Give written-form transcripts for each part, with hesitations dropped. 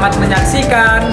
Selamat menyaksikan.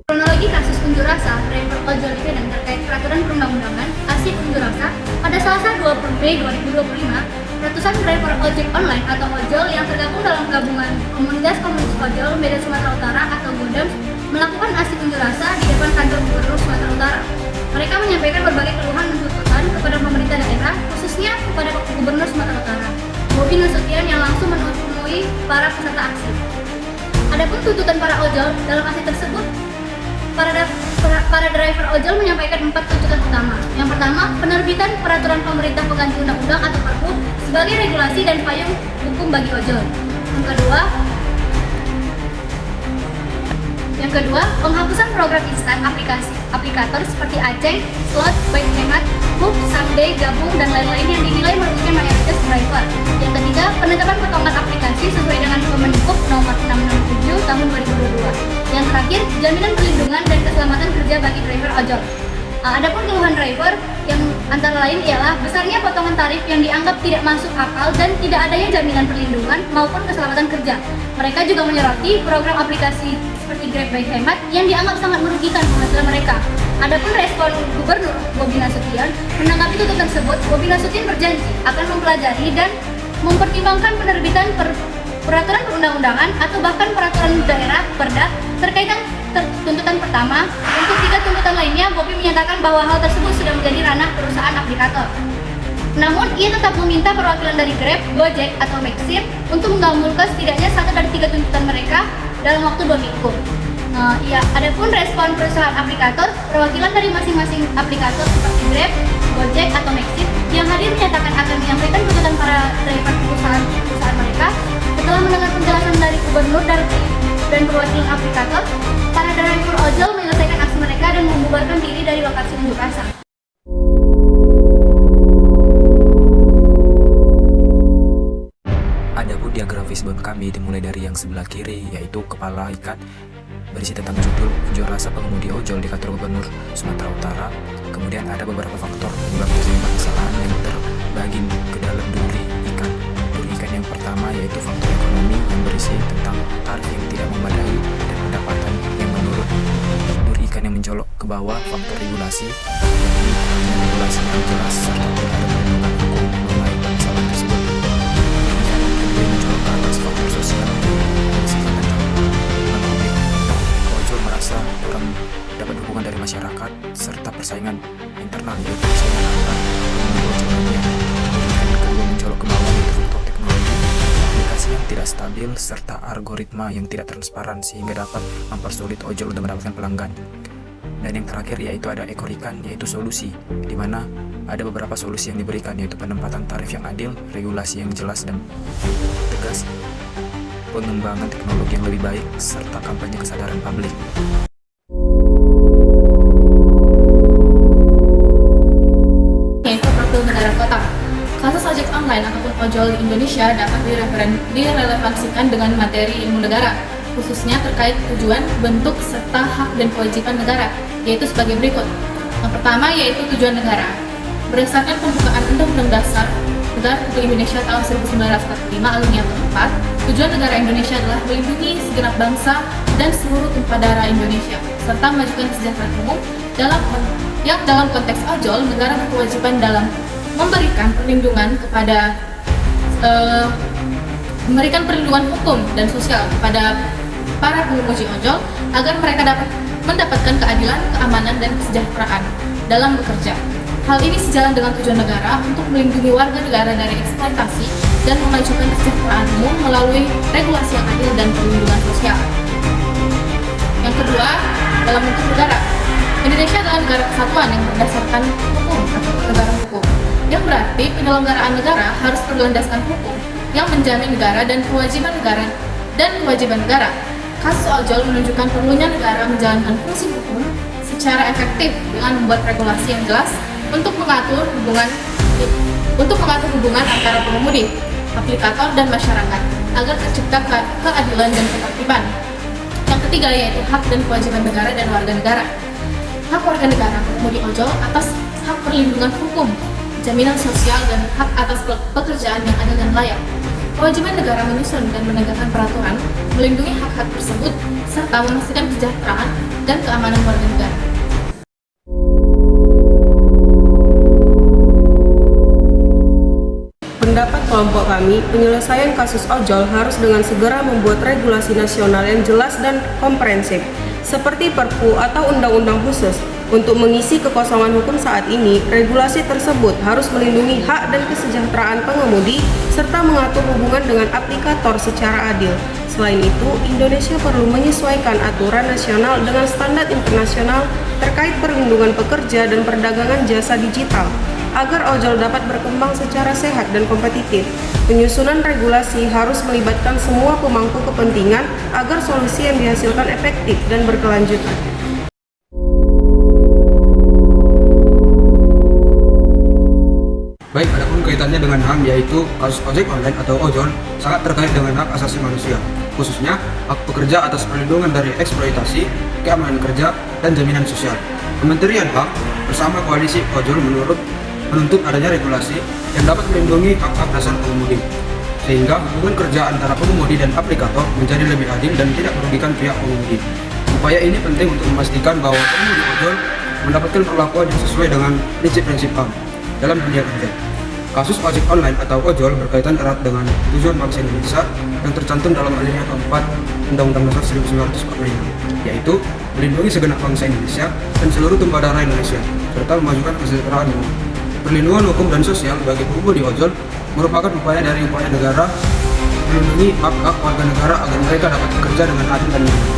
Kronologi kasus unjuk rasa driver ojol Medan terkait peraturan perundang-undangan aksi unjuk rasa pada Selasa 20 Mei 2025, ratusan driver ojek online atau ojol yang tergabung dalam gabungan komunitas ojol Medan Sumatera Utara atau Godams melakukan aksi unjuk rasa di depan kantor Gubernur Sumatera Utara. Mereka menyampaikan berbagai keluhan dan tuntutan kepada pemerintah daerah, khususnya kepada Gubernur Sumatera Utara, Bobi Nasution, yang langsung menemui para peserta aksi. Adapun tuntutan para ojol dalam aksi tersebut, para driver ojol menyampaikan 4 tuntutan utama. Yang pertama, penerbitan peraturan pemerintah pengganti undang-undang atau Perpu sebagai regulasi dan payung hukum bagi ojol. Yang kedua, penghapusan program instan aplikator seperti Aceng, Slot, Baik Hemat, Hub, Someday, Gabung, dan lain-lain yang dinilai merugikan mayoritas driver. Yang ketiga, penetapan potongan aplikasi sesuai dengan Permendikbud nomor 667 tahun 2022. Yang terakhir, jaminan perlindungan dan keselamatan kerja bagi driver ojol. Adapun keluhan driver yang antara lain ialah besarnya potongan tarif yang dianggap tidak masuk akal dan tidak adanya jaminan perlindungan maupun keselamatan kerja. Mereka juga menyoroti program aplikasi seperti Grab by Hemat yang dianggap sangat merugikan penghasilan mereka. Adapun respon Gubernur Bobi Nasution menanggapi tuntutan tersebut, Bobi Nasution berjanji akan mempelajari dan mempertimbangkan penerbitan peraturan perundang-undangan atau bahkan peraturan daerah Perda terkait tuntutan pertama. Untuk 3 tuntutan lainnya, Bobi menyatakan bahwa hal tersebut sudah menjadi ranah perusahaan aplikator. Namun, ia tetap meminta perwakilan dari Grab, Gojek, atau Maxim untuk menggabungkan setidaknya 1 dari 3 tuntutan mereka dalam waktu 2 minggu. Adapun respon perusahaan aplikator, perwakilan dari masing-masing aplikator seperti Grab, Gojek, atau Maxim yang hadir menyatakan akan menyampaikan tuntutan para driver perusahaan mereka. Setelah mendengar penjelasan dari gubernur dan perwakilan aplikator, para driver ojol menyelesaikan aksi mereka dan membubarkan diri dari lokasi unjuk rasa. Adapun diagram Facebook kami dimulai dari yang sebelah kiri, yaitu kepala ikan berisi tentang judul unjuk rasa pengemudi ojol di kantor Gubernur Sumatera Utara. Kemudian ada beberapa faktor penyebab terjadinya permasalahan yang terbagi ke dalam duri ikan. Duri ikan yang pertama yaitu faktor ekonomi yang berisi tentang tarif yang tidak memadai dan pendapatan yang menurun. Duri ikan yang mencolok ke bawah faktor regulasi, yakni regulasi yang jelas serta tidak ada perlindungan hukum mengenai permasalahan tersebut. Kemudian mencolok ke atas faktor sosial yang bersifat tentang publik. Ojol merasa kurang dapat dukungan dari masyarakat serta persaingan internal yaitu persaingan antar pengemudi ojol lainnya. Yang kedua mencolok ke bawah yaitu faktor teknologi, aplikasi yang tidak stabil serta algoritma yang tidak transparan sehingga dapat mempersulit ojol untuk mendapatkan pelanggan. Dan yang terakhir yaitu ada ekor ikan, yaitu solusi, di mana ada beberapa solusi yang diberikan, yaitu penempatan tarif yang adil, regulasi yang jelas dan tegas, pengembangan teknologi yang lebih baik, serta kampanye kesadaran publik. Yaitu profil negara kota. Kasus ojek online ataupun ojol di Indonesia dapat direlevansikan dengan materi ilmu negara, khususnya terkait tujuan, bentuk, serta hak dan kewajiban negara, yaitu sebagai berikut. Yang pertama yaitu tujuan negara. Berdasarkan pembukaan Undang-Undang Dasar Negara Republik Indonesia tahun 1945 alinea keempat, tujuan negara Indonesia adalah melindungi segenap bangsa dan seluruh tumpah darah Indonesia, serta memajukan kesejahteraan umum. Dalam konteks ojol, negara berkewajiban dalam memberikan perlindungan hukum dan sosial kepada para pengemudi ojol agar mereka dapat mendapatkan keadilan, keamanan, dan kesejahteraan dalam bekerja. Hal ini sejalan dengan tujuan negara untuk melindungi warga negara dari eksploitasi dan memajukan kesejahteraan umum melalui regulasi yang adil dan perlindungan sosial. Yang kedua, dalam bentuk negara. Indonesia adalah negara kesatuan yang berdasarkan hukum atau negara hukum, yang berarti penyelenggaraan negara harus berlandaskan hukum yang menjamin negara dan kewajiban negara. Kasus ojol menunjukkan perlunya negara menjalankan fungsi hukum secara efektif dengan membuat regulasi yang jelas untuk mengatur hubungan antara pengemudi, aplikator, dan masyarakat agar tercipta keadilan dan ketertiban. Yang ketiga yaitu hak dan kewajiban negara dan warga negara. Hak warga negara pengemudi ojol atas hak perlindungan hukum, jaminan sosial, dan hak atas pekerjaan yang adil dan layak. Kewajiban negara menyusun dan menegakkan peraturan, melindungi hak-hak tersebut, serta memastikan kesejahteraan dan keamanan warga negara. Pendapat kelompok kami, penyelesaian kasus ojol harus dengan segera membuat regulasi nasional yang jelas dan komprehensif, seperti Perpu atau undang-undang khusus. Untuk mengisi kekosongan hukum saat ini, regulasi tersebut harus melindungi hak dan kesejahteraan pengemudi, serta mengatur hubungan dengan aplikator secara adil. Selain itu, Indonesia perlu menyesuaikan aturan nasional dengan standar internasional terkait perlindungan pekerja dan perdagangan jasa digital, agar ojol dapat berkembang secara sehat dan kompetitif. Penyusunan regulasi harus melibatkan semua pemangku kepentingan agar solusi yang dihasilkan efektif dan berkelanjutan. Baik, adapun kaitannya dengan HAM yaitu kasus ojek online atau ojol sangat terkait dengan hak asasi manusia, khususnya hak pekerja atas perlindungan dari eksploitasi, keamanan kerja, dan jaminan sosial. Kementerian HAM bersama koalisi ojol menuntut adanya regulasi yang dapat melindungi hak-hak dasar pengemudi, sehingga hubungan kerja antara pengemudi dan aplikator menjadi lebih adil dan tidak merugikan pihak pengemudi. Upaya ini penting untuk memastikan bahwa pengemudi ojol mendapatkan perlakuan yang sesuai dengan prinsip-prinsip HAM dalam dunia kerja. Kasus ojek online atau ojol berkaitan erat dengan tujuan bangsa Indonesia yang tercantum dalam alinea keempat Undang-Undang Dasar 1945, yaitu melindungi segenap bangsa Indonesia dan seluruh tumpah darah Indonesia, serta memajukan kesejahteraan umum. Perlindungan hukum dan sosial bagi pengemudi ojol merupakan upaya negara melindungi hak-hak warga negara agar mereka dapat bekerja dengan adil dan nyaman.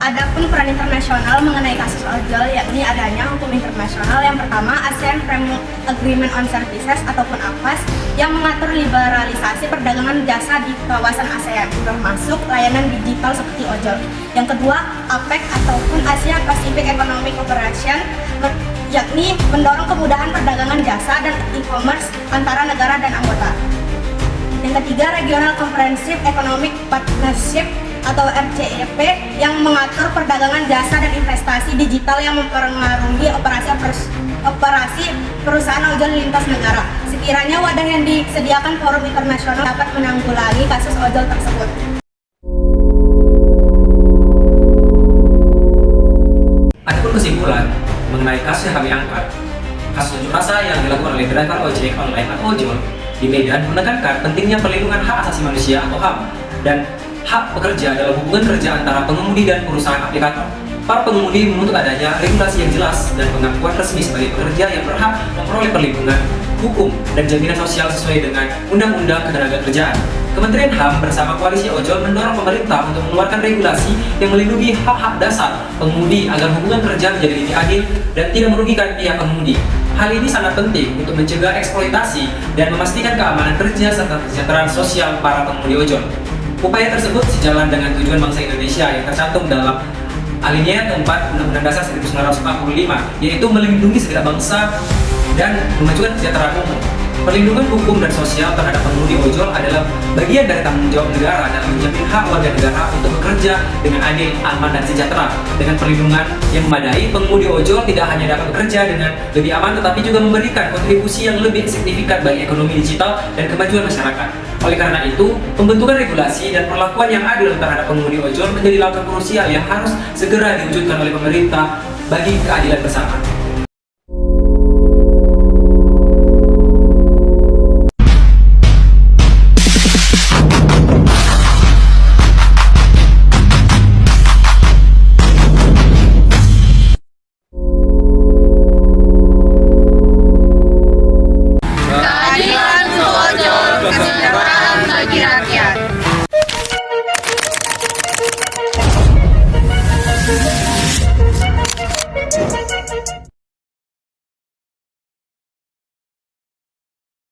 Adapun peran internasional mengenai kasus ojol, yakni adanya hukum internasional yang pertama ASEAN Framework Agreement on Services ataupun AFAS yang mengatur liberalisasi perdagangan jasa di kawasan ASEAN, termasuk layanan digital seperti ojol. Yang kedua, APEC ataupun Asia Pacific Economic Cooperation, yakni mendorong kemudahan perdagangan jasa dan e-commerce antara negara dan anggota. Yang ketiga, Regional Comprehensive Economic Partnership atau RCEP yang mengatur perdagangan jasa dan investasi digital yang mempengaruhi operasi perusahaan ojol lintas negara. Sekiranya wadah yang disediakan forum internasional dapat menanggulangi kasus ojol tersebut. Adapun kesimpulan mengenai kasus yang kami angkat, kasus unjuk rasa yang dilakukan oleh driver ojek online atau ojol di Medan menekankan pentingnya perlindungan hak asasi manusia atau HAM dan hak pekerja dalam hubungan kerja antara pengemudi dan perusahaan aplikator. Para pengemudi menuntut adanya regulasi yang jelas dan pengakuan resmi sebagai pekerja yang berhak memperoleh perlindungan hukum dan jaminan sosial sesuai dengan Undang-Undang Ketenagakerjaan. Kementerian HAM bersama koalisi ojol mendorong pemerintah untuk mengeluarkan regulasi yang melindungi hak-hak dasar pengemudi agar hubungan kerja menjadi lebih adil dan tidak merugikan pihak pengemudi. Hal ini sangat penting untuk mencegah eksploitasi dan memastikan keamanan kerja serta kesejahteraan sosial para pengemudi ojol. Upaya tersebut sejalan dengan tujuan bangsa Indonesia yang tercantum dalam alinea keempat Undang-Undang Dasar 1945, yaitu melindungi segenap bangsa dan memajukan kesejahteraan umum. Perlindungan hukum dan sosial terhadap pengemudi ojol adalah bagian dari tanggung jawab negara dalam menjamin hak warga negara untuk bekerja dengan adil, aman, dan sejahtera. Dengan perlindungan yang memadai, pengemudi ojol tidak hanya dapat bekerja dengan lebih aman, tetapi juga memberikan kontribusi yang lebih signifikan bagi ekonomi digital dan kemajuan masyarakat. Oleh karena itu, pembentukan regulasi dan perlakuan yang adil terhadap pengemudi ojol menjadi langkah krusial yang harus segera diwujudkan oleh pemerintah bagi keadilan bersama.